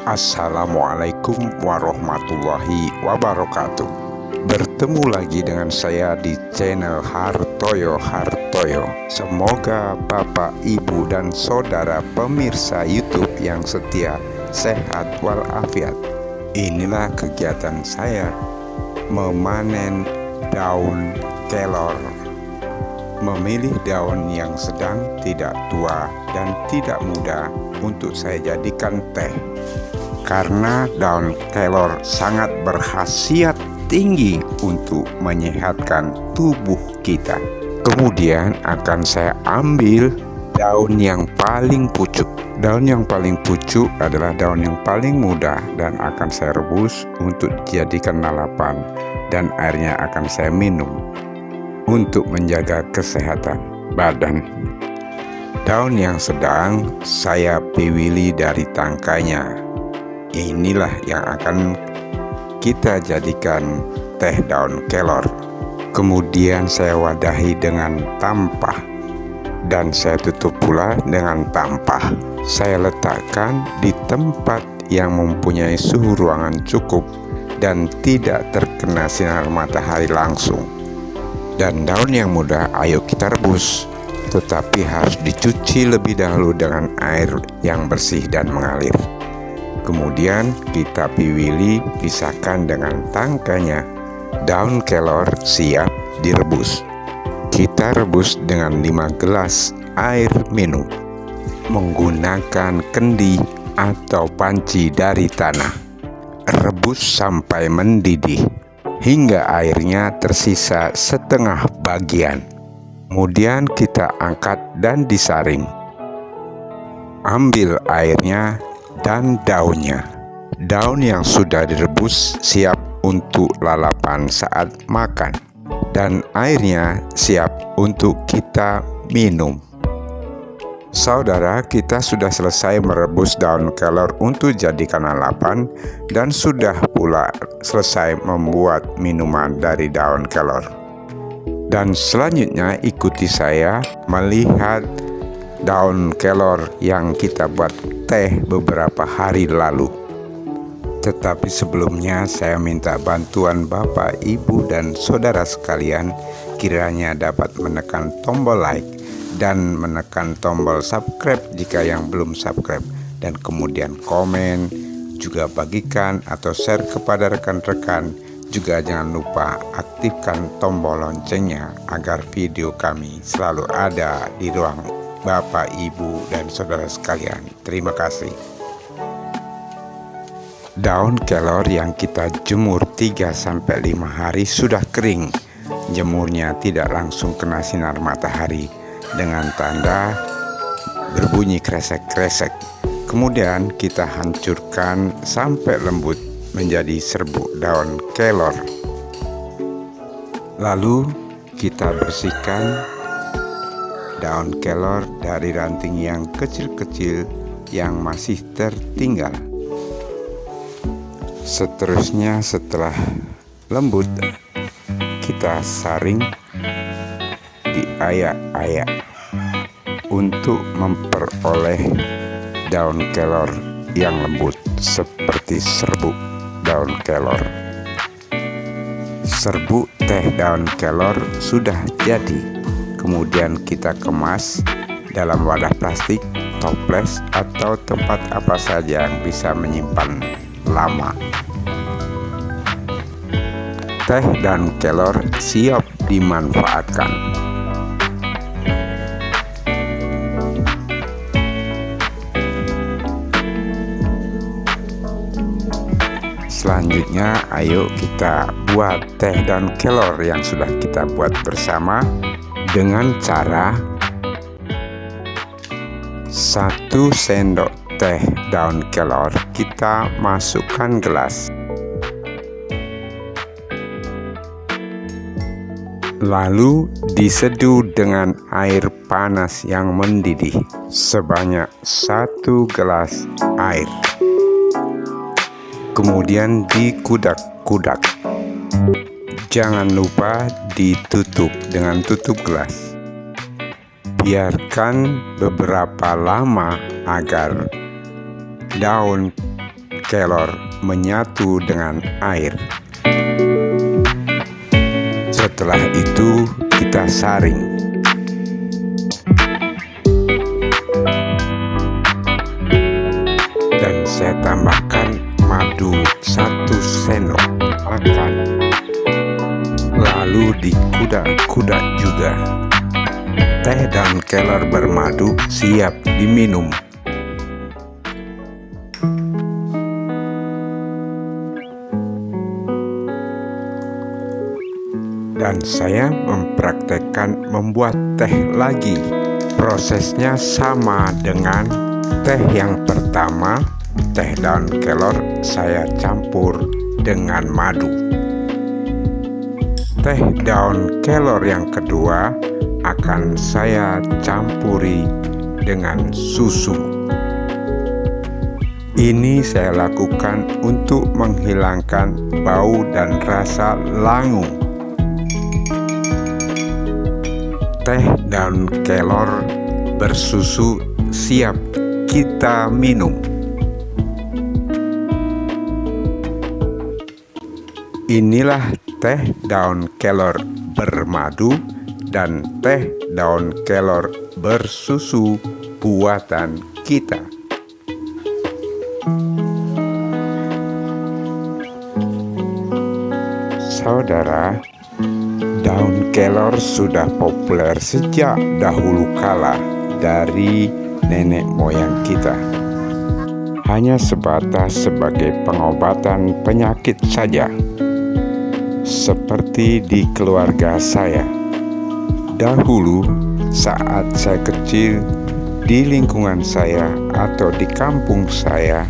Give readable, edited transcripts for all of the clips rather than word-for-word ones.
Assalamualaikum warahmatullahi wabarakatuh. Bertemu lagi dengan saya di channel Hartoyo. Semoga Bapak, Ibu, dan Saudara pemirsa YouTube yang setia sehat walafiat. Inilah kegiatan saya memanen daun kelor. Memilih daun yang sedang, tidak tua dan tidak muda untuk saya jadikan teh. Karena daun kelor sangat berkhasiat tinggi untuk menyehatkan tubuh kita. Kemudian akan saya ambil daun yang paling pucuk. Daun yang paling pucuk adalah daun yang paling muda dan akan saya rebus untuk dijadikan lalapan, dan airnya akan saya minum untuk menjaga kesehatan badan. Daun yang sedang saya pilih dari tangkainya. Inilah yang akan kita jadikan teh daun kelor. Kemudian saya wadahi dengan tampah dan saya tutup pula dengan tampah. Saya letakkan di tempat yang mempunyai suhu ruangan cukup dan tidak terkena sinar matahari langsung. Dan daun yang muda ayo kita rebus, tetapi harus dicuci lebih dahulu dengan air yang bersih dan mengalir. Kemudian kita pisahkan dengan tangkainya. Daun kelor siap direbus. Kita rebus dengan 5 gelas air minum menggunakan kendi atau panci dari tanah. Rebus sampai mendidih hingga airnya tersisa setengah bagian. Kemudian kita angkat dan disaring. Ambil airnya dan daunnya. Daun yang sudah direbus siap untuk lalapan saat makan, dan airnya siap untuk kita minum. Saudara, kita sudah selesai merebus daun kelor untuk jadikan lalapan dan sudah pula selesai membuat minuman dari daun kelor. Dan selanjutnya ikuti saya melihat daun kelor yang kita buat teh beberapa hari lalu. Tetapi sebelumnya saya minta bantuan Bapak, Ibu, dan Saudara sekalian, kiranya dapat menekan tombol like dan menekan tombol subscribe jika yang belum subscribe, dan kemudian komen, juga bagikan atau share kepada rekan-rekan. Juga jangan lupa aktifkan tombol loncengnya agar video kami selalu ada di ruang Bapak, Ibu, dan Saudara sekalian. Terima kasih. Daun kelor yang kita jemur 3-5 hari sudah kering. Jemurnya tidak langsung kena sinar matahari dengan tanda berbunyi kresek-kresek. Kemudian kita hancurkan sampai lembut menjadi serbuk daun kelor. Lalu kita bersihkan daun kelor dari ranting yang kecil-kecil yang masih tertinggal. Seterusnya setelah lembut, kita saring diayak-ayak untuk memperoleh daun kelor yang lembut seperti serbuk daun kelor. Serbuk teh daun kelor sudah jadi. Kemudian kita kemas dalam wadah plastik, toples, atau tempat apa saja yang bisa menyimpan lama. Teh dan kelor siap dimanfaatkan. Selanjutnya ayo kita buat teh dan kelor yang sudah kita buat bersama dengan cara 1 sendok teh daun kelor kita masukkan gelas, lalu diseduh dengan air panas yang mendidih sebanyak 1 gelas air. Kemudian dikudak-kudak. Jangan lupa ditutup dengan tutup gelas. Biarkan beberapa lama agar daun kelor menyatu dengan air. Setelah itu kita saring. Dan saya tambahkan madu 1 sendok makan. Lalu dikudak-kudak juga. Teh daun kelor bermadu siap diminum. Dan saya mempraktekkan membuat teh lagi. Prosesnya sama dengan teh yang pertama. Teh daun kelor saya campur dengan madu. Teh daun kelor yang kedua akan saya campuri dengan susu. Ini saya lakukan untuk menghilangkan bau dan rasa langu. Teh daun kelor bersusu siap kita minum. Inilah teh daun kelor bermadu dan teh daun kelor bersusu buatan kita. Saudara, daun kelor sudah populer sejak dahulu kala dari nenek moyang kita. Hanya sebatas sebagai pengobatan penyakit saja. Seperti di keluarga saya. Dahulu saat saya kecil, di lingkungan saya atau di kampung saya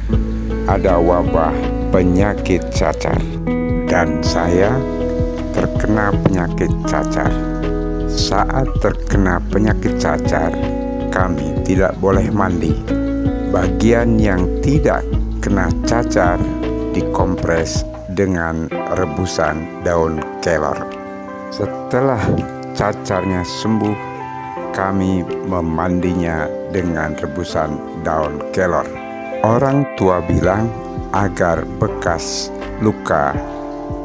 ada wabah penyakit cacar. Dan saya terkena penyakit cacar. Saat terkena penyakit cacar, kami tidak boleh mandi. Bagian yang tidak kena cacar dikompres dengan rebusan daun kelor. Setelah cacarnya sembuh, kami memandinya dengan rebusan daun kelor. Orang tua bilang agar bekas luka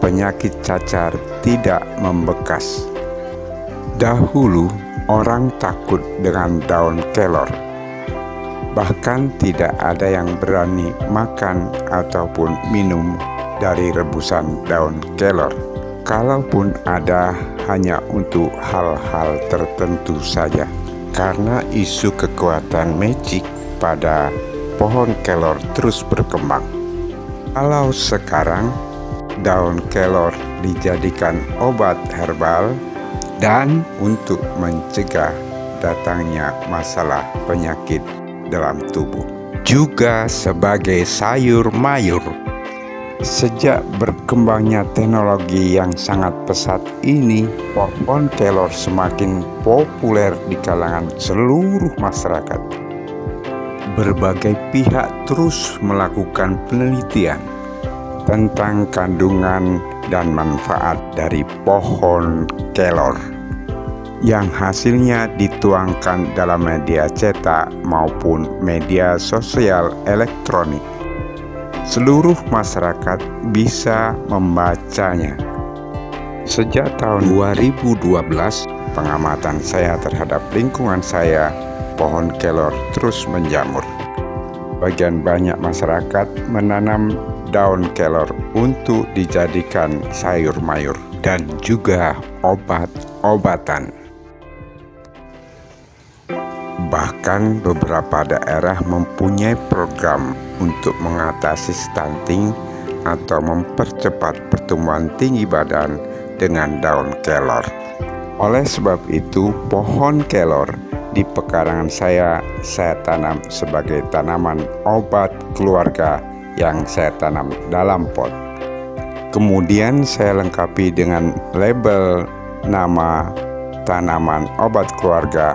penyakit cacar tidak membekas. Dahulu orang takut dengan daun kelor. Bahkan tidak ada yang berani makan ataupun minum dari rebusan daun kelor. Kalaupun ada, hanya untuk hal-hal tertentu saja. Karena isu kekuatan magic pada pohon kelor terus berkembang. Kalau sekarang daun kelor dijadikan obat herbal dan untuk mencegah datangnya masalah penyakit dalam tubuh. Juga sebagai sayur mayur. Sejak berkembangnya teknologi yang sangat pesat ini, pohon kelor semakin populer di kalangan seluruh masyarakat. Berbagai pihak terus melakukan penelitian tentang kandungan dan manfaat dari pohon kelor yang hasilnya dituangkan dalam media cetak maupun media sosial elektronik. Seluruh masyarakat bisa membacanya. Sejak tahun 2012, pengamatan saya terhadap lingkungan saya, pohon kelor terus menjamur. Bagian banyak masyarakat menanam daun kelor untuk dijadikan sayur mayur dan juga obat-obatan. Bahkan beberapa daerah mempunyai program untuk mengatasi stunting atau mempercepat pertumbuhan tinggi badan dengan daun kelor. Oleh sebab itu, pohon kelor di pekarangan saya tanam sebagai tanaman obat keluarga yang saya tanam dalam pot. Kemudian saya lengkapi dengan label nama tanaman obat keluarga,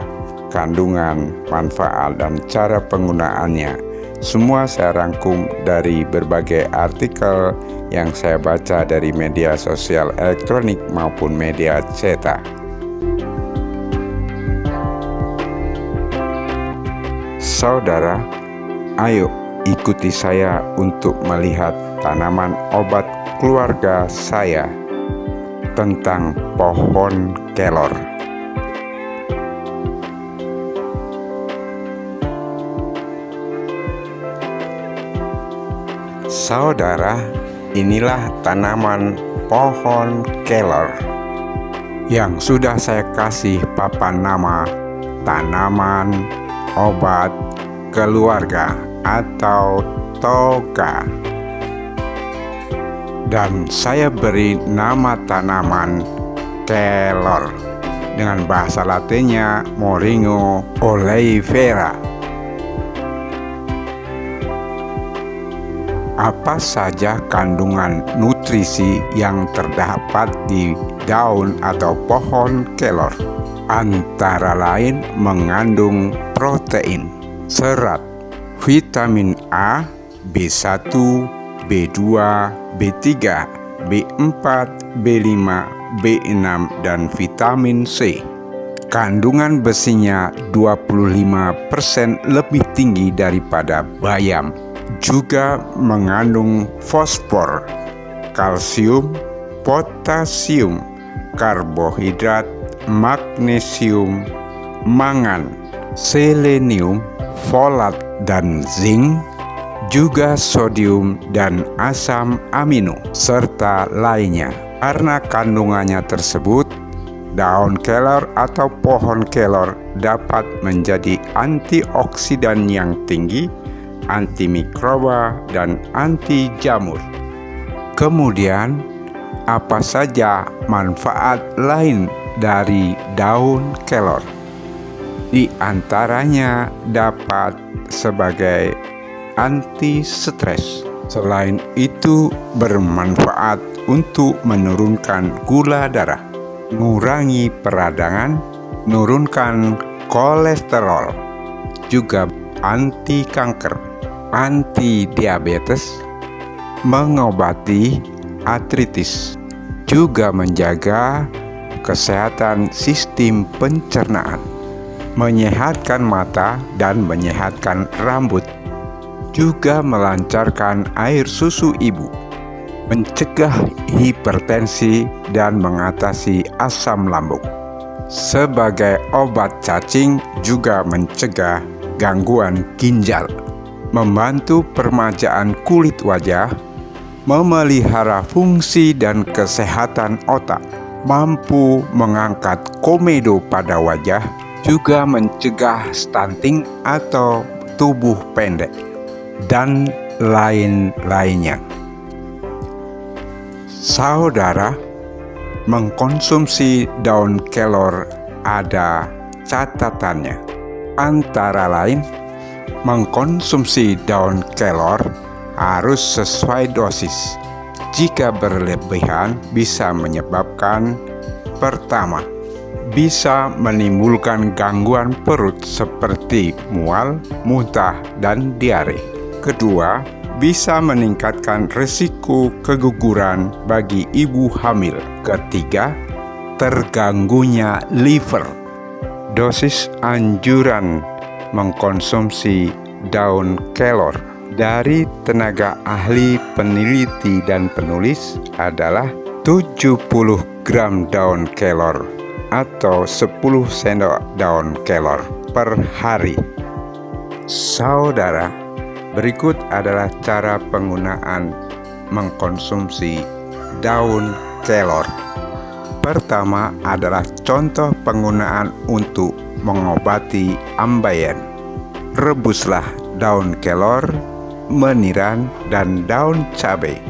kandungan, manfaat, dan cara penggunaannya. Semua saya rangkum dari berbagai artikel yang saya baca dari media sosial elektronik maupun media cetak. Saudara, ayo ikuti saya untuk melihat tanaman obat keluarga saya tentang pohon kelor. Saudara, inilah tanaman pohon kelor yang sudah saya kasih papan nama tanaman obat keluarga atau toga, dan saya beri nama tanaman kelor dengan bahasa Latinnya Moringa oleifera. Apa saja kandungan nutrisi yang terdapat di daun atau pohon kelor? Antara lain mengandung protein, serat, vitamin A, B1, B2, B3, B4, B5, B6, dan vitamin C. Kandungan besinya 25% lebih tinggi daripada bayam. Juga mengandung fosfor, kalsium, potasium, karbohidrat, magnesium, mangan, selenium, folat dan zinc, juga sodium dan asam amino, serta lainnya. Karena kandungannya tersebut, daun kelor atau pohon kelor dapat menjadi antioksidan yang tinggi, anti mikroba, dan anti jamur. Kemudian, apa saja manfaat lain dari daun kelor? Di antaranya dapat sebagai anti stres. Selain itu, bermanfaat untuk menurunkan gula darah, mengurangi peradangan, menurunkan kolesterol, juga anti kanker, anti diabetes, mengobati artritis, juga menjaga kesehatan sistem pencernaan, menyehatkan mata dan menyehatkan rambut, juga melancarkan air susu ibu, mencegah hipertensi dan mengatasi asam lambung. Sebagai obat cacing, juga mencegah gangguan ginjal, membantu permajaan kulit wajah, memelihara fungsi dan kesehatan otak, mampu mengangkat komedo pada wajah, juga mencegah stunting atau tubuh pendek, dan lain-lainnya. Saudara, mengkonsumsi daun kelor ada catatannya. Antara lain, mengkonsumsi daun kelor harus sesuai dosis. Jika berlebihan bisa menyebabkan: pertama, bisa menimbulkan gangguan perut seperti mual, muntah, dan diare. Kedua, bisa meningkatkan risiko keguguran bagi ibu hamil. Ketiga, terganggunya liver. Dosis anjuran mengkonsumsi daun kelor dari tenaga ahli, peneliti, dan penulis adalah 70 gram daun kelor atau 10 sendok daun kelor per hari. Saudara, berikut adalah cara penggunaan mengkonsumsi daun kelor. Pertama adalah contoh penggunaan untuk mengobati ambeien. Rebuslah daun kelor, meniran, dan daun cabai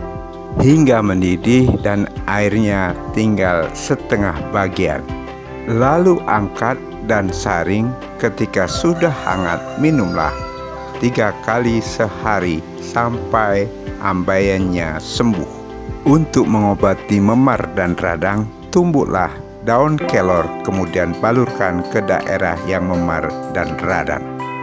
hingga mendidih dan airnya tinggal setengah bagian. Lalu angkat dan saring. Ketika sudah hangat, minumlah 3 kali sehari sampai ambeiennya sembuh. Untuk mengobati memar dan radang, tumbuklah daun kelor kemudian balurkan ke daerah yang memar dan radang.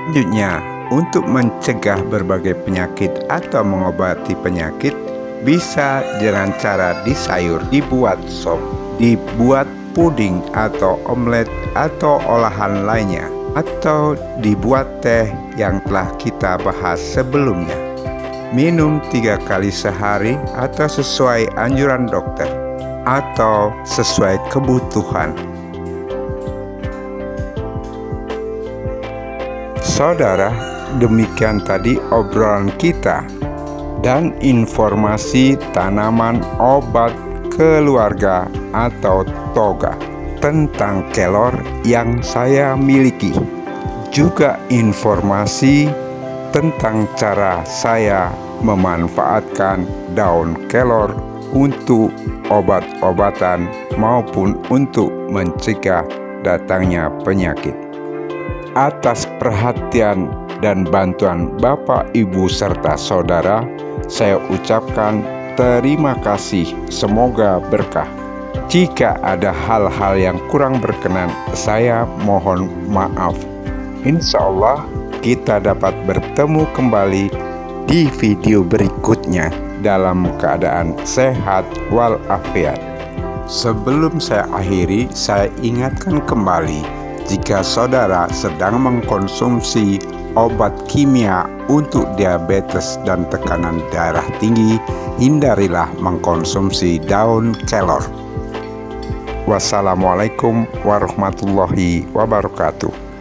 Selanjutnya, untuk mencegah berbagai penyakit atau mengobati penyakit, bisa dengan cara disayur, dibuat sop, dibuat puding atau omelet atau olahan lainnya. atau dibuat teh yang telah kita bahas sebelumnya. Minum 3 kali sehari atau sesuai anjuran dokter atau sesuai kebutuhan. Saudara, demikian tadi obrolan kita dan informasi tanaman obat keluarga atau toga tentang kelor yang saya miliki. Juga informasi tentang cara saya memanfaatkan daun kelor untuk obat-obatan maupun untuk mencegah datangnya penyakit. Atas perhatian dan bantuan Bapak, Ibu, serta saudara, saya ucapkan terima kasih. Semoga berkah. Jika ada hal-hal yang kurang berkenan, saya mohon maaf. Insya Allah kita dapat bertemu kembali di video berikutnya dalam keadaan sehat walafiat. Sebelum saya akhiri, saya ingatkan kembali, jika saudara sedang mengkonsumsi obat kimia untuk diabetes dan tekanan darah tinggi, hindarilah mengkonsumsi daun kelor. Wassalamualaikum warahmatullahi wabarakatuh.